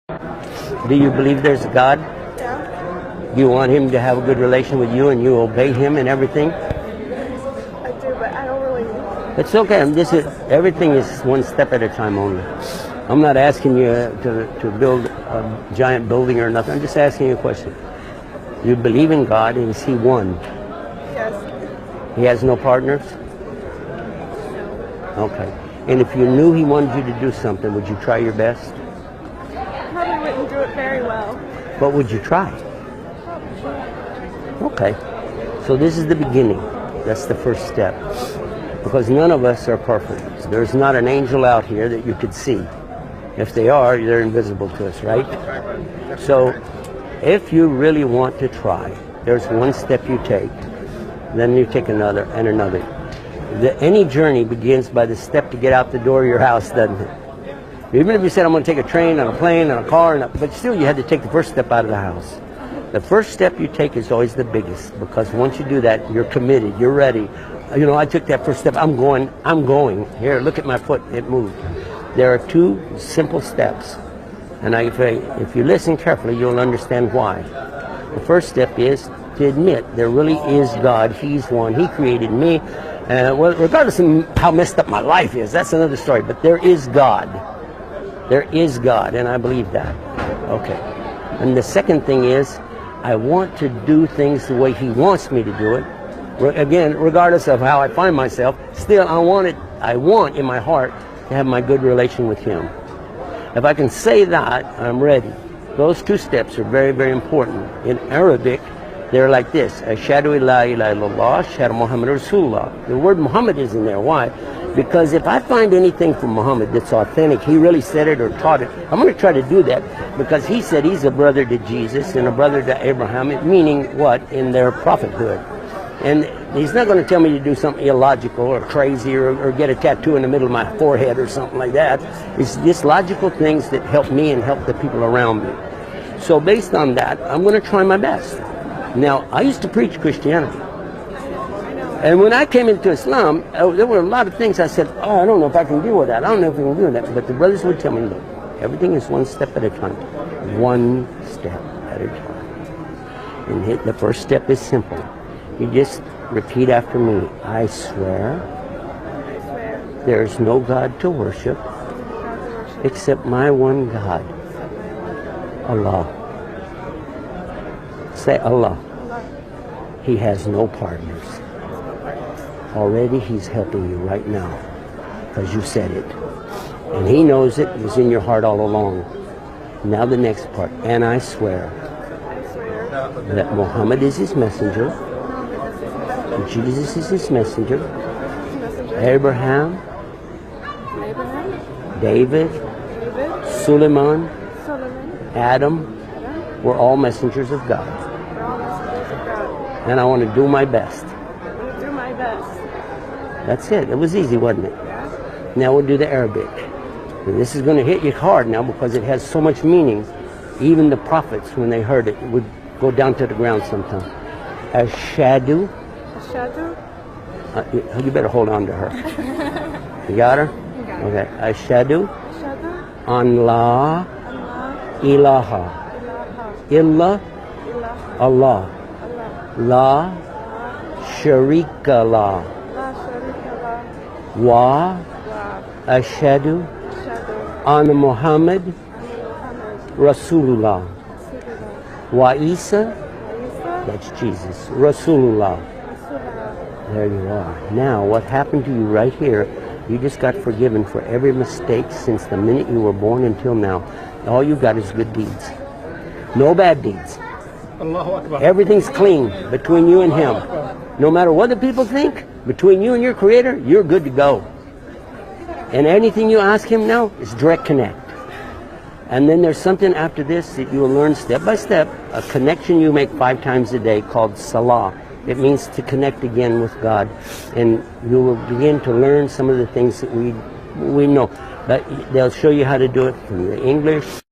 Do you believe there's a God? Yeah, Do you want him to have a good relation with you and you obey him and everything? I do, but I don't really. It's okay. Everything is one step at a time only. I'm not asking you to build a giant building or nothing. I'm just asking you a question. You believe in God, and is he one? Yes. He has no partners? Okay. And if you knew he wanted you to do something, would you try your best? Probably wouldn't do it very well. But would you try? Okay. So this is the beginning. That's the first step. Because none of us are perfect. There's not an angel out here that you could see. If they are, they're invisible to us, right? So if you really want to try, there's one step you take, then you take another and another. Any journey begins by the step to get out the door of your house, doesn't it? Even if you said, I'm going to take a train and a plane and a car, but still you had to take the first step out of the house. The first step you take is always the biggest, because once you do that, you're committed, you're ready. You know, I took that first step, I'm going. Here, look at my foot, it moved. There are two simple steps, and if you listen carefully, you'll understand why. The first step is to admit there really is God. He's one. He created me. Well, regardless of how messed up my life is, that's another story, but there is God. There is God, and I believe that. Okay. And the second thing is, I want to do things the way he wants me to do it. Again, regardless of how I find myself, still I want in my heart to have my good relation with him. If I can say that, I'm ready. Those two steps are very, very important. In Arabic, they're like this: Ashhadu la ilaha illallah, Ashhadu Muhammad Rasulullah. The word Muhammad is in there. Why? Because if I find anything from Muhammad that's authentic, he really said it or taught it, I'm going to try to do that, because he said he's a brother to Jesus and a brother to Abraham, meaning what? In their prophethood. And he's not going to tell me to do something illogical or crazy or get a tattoo in the middle of my forehead or something like that. It's just logical things that help me and help the people around me. So based on that, I'm going to try my best. Now, I used to preach Christianity. And when I came into Islam, there were a lot of things I said, oh, I don't know if I can deal with that. I don't know if we can do that. But the brothers would tell me, look, everything is one step at a time. One step at a time. And the first step is simple. You just repeat after me. I swear there is no God to worship except my one God, Allah. Say Allah. He has no partners. Already he's helping you right now because you said it. And he knows it was in your heart all along. Now the next part. And I swear that Muhammad is his messenger. Jesus is his messenger. Abraham, David, Suleiman, Adam were all messengers of God. And I want to do my best. That's it. It was easy, wasn't it? Now we'll do the Arabic. And this is going to hit you hard now because it has so much meaning. Even the prophets, when they heard it, would go down to the ground sometime. Ashhadu. Ashhadu? You better hold on to her. You got her? Okay. Ashhadu an la ilaha illa Allah la sharika la wa ashhadu anna Muhammad Rasulullah wa Isa, that's Jesus, Rasulullah. There you are. Now, what happened to you right here, you just got forgiven for every mistake since the minute you were born until now. All you got is good deeds. No bad deeds. Everything's clean between you and him. No matter what the people think, between you and your Creator, you're good to go. And anything you ask him now is direct connect. And then there's something after this that you will learn step by step, a connection you make 5 times a day called salah. It means to connect again with God. And you will begin to learn some of the things that we know. But they'll show you how to do it from the English.